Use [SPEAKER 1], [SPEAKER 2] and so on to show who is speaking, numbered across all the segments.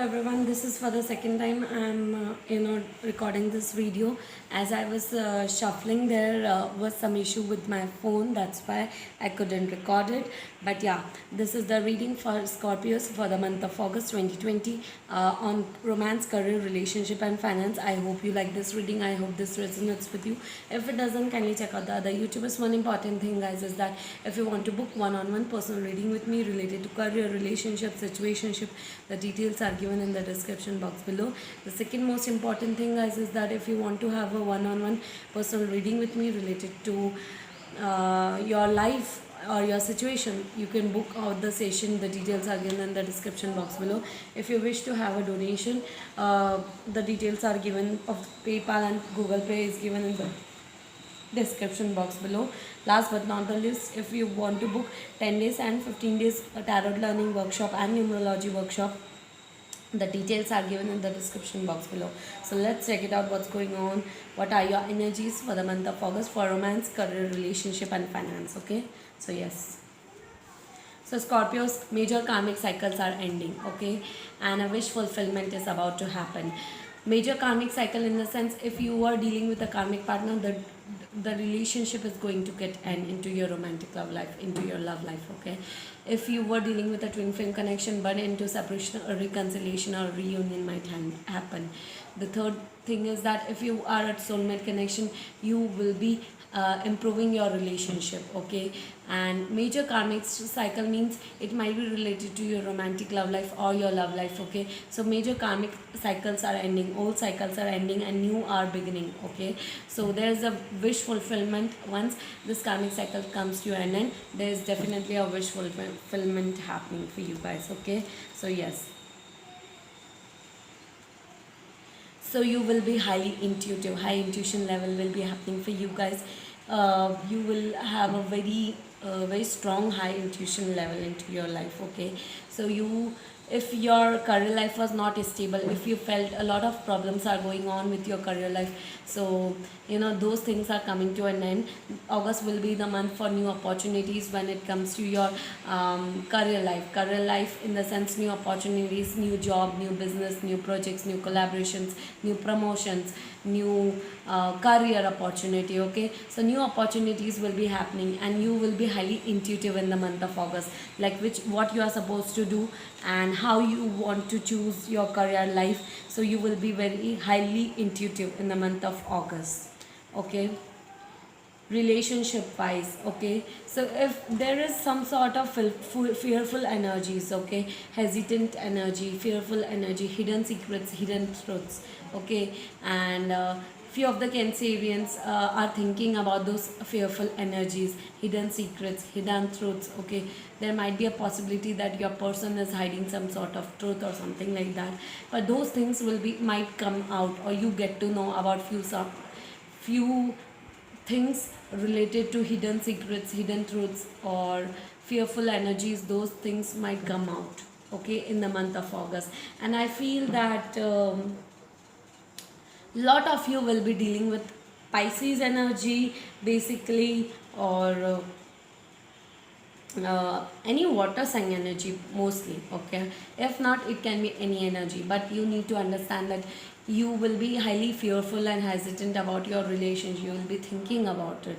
[SPEAKER 1] Everyone, this is for the second time I'm recording this video. As I was shuffling, there was some issue with my phone, that's why I couldn't record it. But yeah, this is the reading for Scorpios for the month of August 2020 on romance, career, relationship and finance. I hope you like this reading. I hope this resonates with you. If it doesn't, kindly check out the other YouTubers. One important thing, guys, is that if you want to book one-on-one personal reading with me related to career, relationship, situationship, the details are given in the description box below. The second most important thing, guys, is that if you want to have a one-on-one personal reading with me related to your life or your situation, you can book out the session. The details are given in the description box below. If you wish to have a donation, the details are given of PayPal and Google Pay is given in the description box below. Last but not the least, if you want to book 10 days and 15 days tarot learning workshop and numerology workshop, the details are given in the description box below. So let's check it out, what's going on, what are your energies for the month of August for romance, career, relationship and finance. Okay, so yes, so Scorpio's major karmic cycles are ending, okay, and a wish fulfillment is about to happen. Major karmic cycle in the sense, if you are dealing with a karmic partner, the relationship is going to get end into your romantic love life, into your love life, okay. If you were dealing with a twin flame connection, but into separation or reconciliation or reunion might happen. The third thing is that if you are at soulmate connection, you will be improving your relationship, okay. And major karmic cycle means it might be related to your romantic love life or your love life, okay. So major karmic cycles are ending, old cycles are ending and new are beginning, okay. So there's a wish fulfillment. Once this karmic cycle comes to an end, there's definitely a wish fulfillment happening for you guys, okay. So yes, so you will be highly intuitive, high intuition level will be happening for you guys. You will have a very strong high intuition level into your life, okay. So you, if your career life was not stable, if you felt a lot of problems are going on with your career life, so those things are coming to an end. August will be the month for new opportunities when it comes to your career life in the sense, new opportunities, new job, new business, new projects, new collaborations, new promotions, new career opportunity, okay. So new opportunities will be happening and you will be highly intuitive in the month of August, like what you are supposed to do and how you want to choose your career life. So you will be very highly intuitive in the month of August, okay. Relationship wise, okay, so if there is some sort of fearful energies, okay, hesitant energy, fearful energy, hidden secrets, hidden truths, okay, and few of the Cancerians are thinking about those fearful energies, hidden secrets, hidden truths, okay. There might be a possibility that your person is hiding some sort of truth or something like that, but those things might come out, or you get to know about few things related to hidden secrets, hidden truths, or fearful energies. Those things might come out, okay, in the month of August. And I feel that lot of you will be dealing with Pisces energy, basically, or any water sign energy mostly, okay. If not, it can be any energy, but you need to understand that you will be highly fearful and hesitant about your relationship. You will be thinking about it,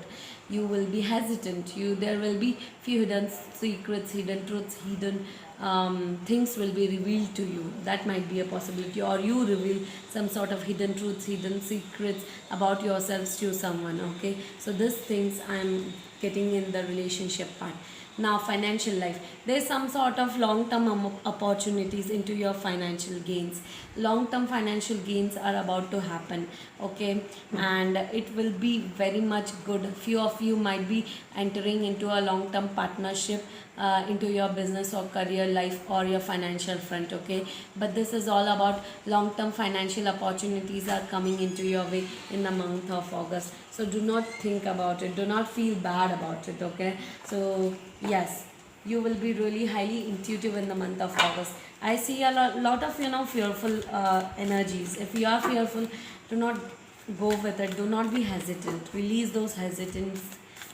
[SPEAKER 1] you will be hesitant, there will be few hidden secrets, hidden truths, hidden things will be revealed to you. That might be a possibility, or you reveal some sort of hidden truths, hidden secrets about yourselves to someone, okay. So these things I'm getting in the relationship part. Now financial life, there's some sort of long term opportunities into your financial gains. Long term financial gains are about to happen, okay, and it will be very much good. Few of you might be entering into a long term partnership into your business or career life or your financial front, okay. But this is all about long term financial opportunities are coming into your way in the month of August. So do not think about it, do not feel bad about it, okay. So yes, you will be really highly intuitive in the month of August. I see a lot of fearful energies. If you are fearful, do not go with it, do not be hesitant, release those hesitant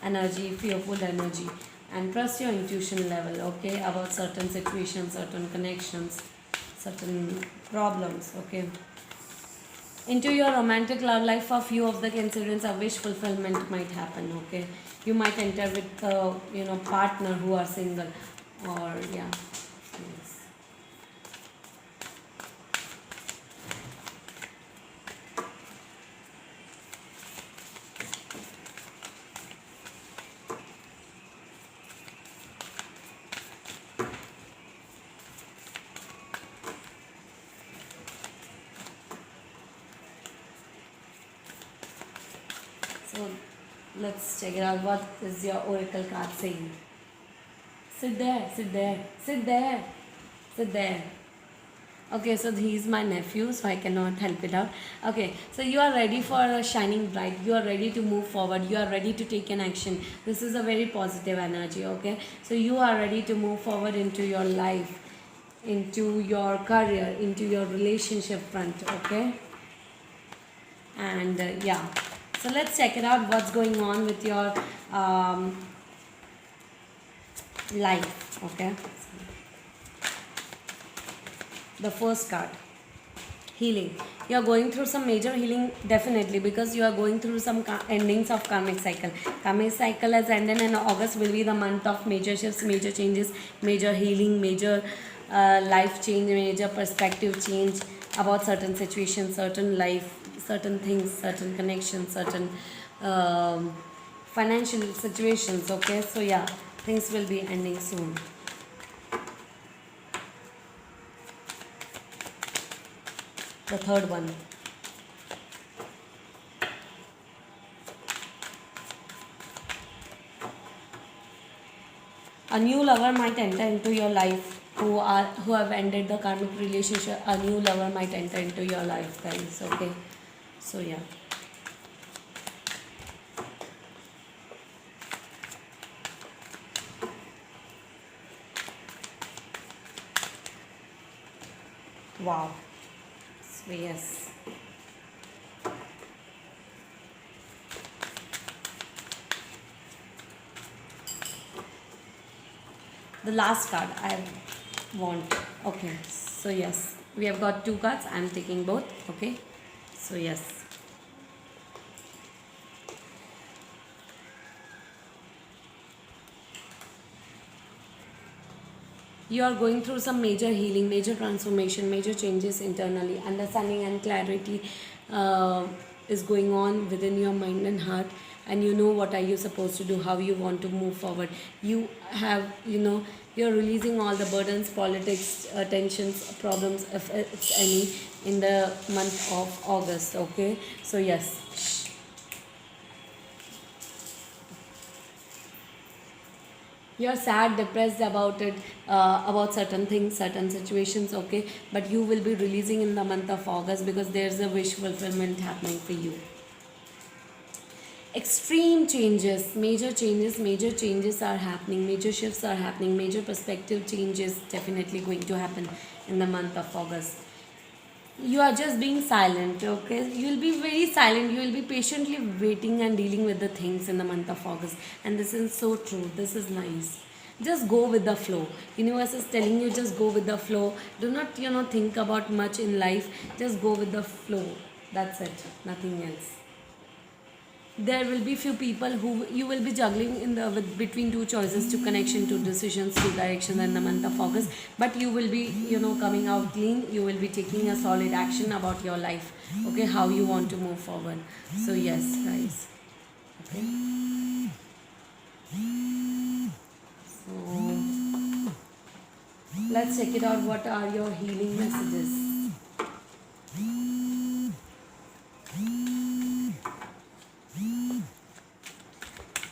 [SPEAKER 1] energy, fearful energy, and trust your intuition level, okay, about certain situations, certain connections, certain problems. Okay. Into your romantic love life, for few of the Cancerians, a wish fulfillment might happen. Okay, you might enter with partner who are single, or yeah. Yes. So let's check it out. What is your oracle card saying? Sit there, sit there, sit there, sit there. Okay, so he's my nephew, so I cannot help it out. Okay, so you are ready for a shining bright. You are ready to move forward. You are ready to take an action. This is a very positive energy. Okay, so you are ready to move forward into your life, into your career, into your relationship front. Okay, and yeah. So let's check it out. What's going on with your life? Okay. The first card, healing. You are going through some major healing, definitely, because you are going through some endings of karmic cycle. Karmic cycle has ended, and August will be the month of major shifts, major changes, major healing, major life change, major perspective change about certain situations, certain life, certain things, certain connections, certain financial situations. Okay, so yeah, things will be ending soon. The third one, a new lover might enter into your life who have ended the karmic relationship. A new lover might enter into your life, guys. Okay, so yeah. Wow. So yes. The last card I want. Okay, so yes, we have got two cards. I'm taking both. Okay, so yes. You are going through some major healing, major transformation, major changes internally. Understanding and clarity is going on within your mind and heart, and you know what are you supposed to do, how you want to move forward. You have, you're releasing all the burdens, politics, tensions, problems, if it's any, in the month of August. Okay, so yes. You're sad, depressed about it, about certain things, certain situations. Okay, but you will be releasing in the month of August, because there's a wish fulfillment happening for you. Extreme changes, major changes are happening, major shifts are happening, major perspective changes definitely going to happen in the month of August. You are just being silent. Okay, you will be very silent, you will be patiently waiting and dealing with the things in the month of August. And this is so true, this is nice. Just go with the flow. Universe is telling you, just go with the flow. Do not think about much in life. Just go with the flow. That's it, nothing else. There will be few people who you will be juggling in the between two choices, two connection, two decisions, two directions in the month of August. But you will be coming out clean. You will be taking a solid action about your life. Okay, how you want to move forward. So yes, guys. Okay. So let's check it out. What are your healing messages?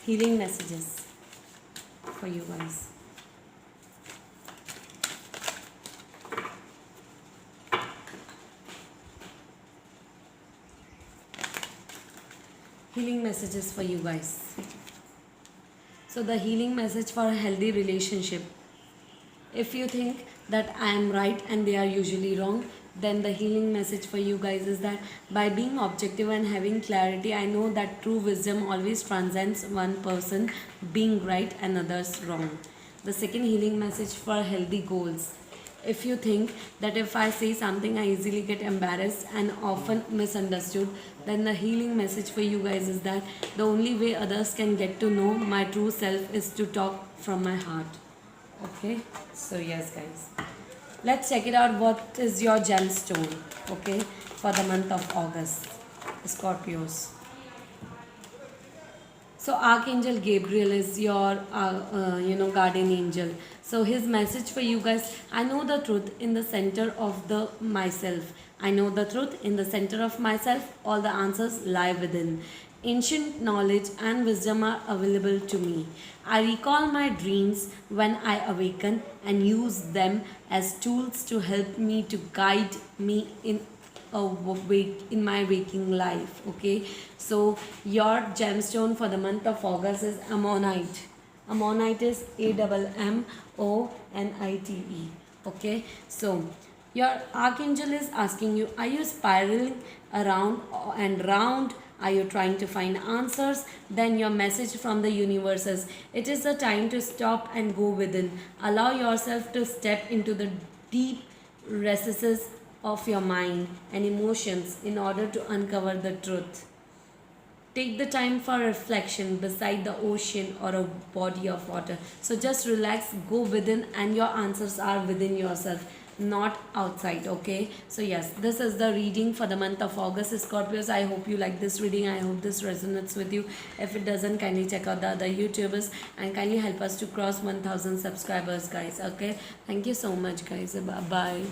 [SPEAKER 1] Healing messages for you guys. Healing messages for you guys. So the healing message for a healthy relationship. If you think that I am right and they are usually wrong, then the healing message for you guys is that by being objective and having clarity, I know that true wisdom always transcends one person being right and others wrong. The second healing message for healthy goals. if you think that if I say something I easily get embarrassed and often misunderstood, then the healing message for you guys is that the only way others can get to know my true self is to talk from my heart. Okay, so yes guys, let's check it out. What is your gemstone, okay, for the month of August, Scorpios? So Archangel Gabriel is your guardian angel. So his message for you guys: I know the truth in the center of the myself. I know the truth in the center of myself. All the answers lie within. Ancient knowledge and wisdom are available to me. I recall my dreams when I awaken and use them as tools to help me, to guide me in my waking life. Okay, so your gemstone for the month of August is Ammonite. Ammonite is AMMONITE. Okay, so your archangel is asking you, are you spiraling around and round? Are you trying to find answers? Then your message from the universe is, it is the time to stop and go within. Allow yourself to step into the deep recesses of your mind and emotions in order to uncover the truth. Take the time for reflection beside the ocean or a body of water. So just relax, go within, and your answers are within yourself, not outside. Okay, so yes, this is the reading for the month of August, Scorpios. I hope you like this reading. I hope this resonates with you. If it doesn't, kindly check out the other YouTubers and kindly help us to cross 1000 subscribers, guys. Okay, thank you so much, guys. Bye bye.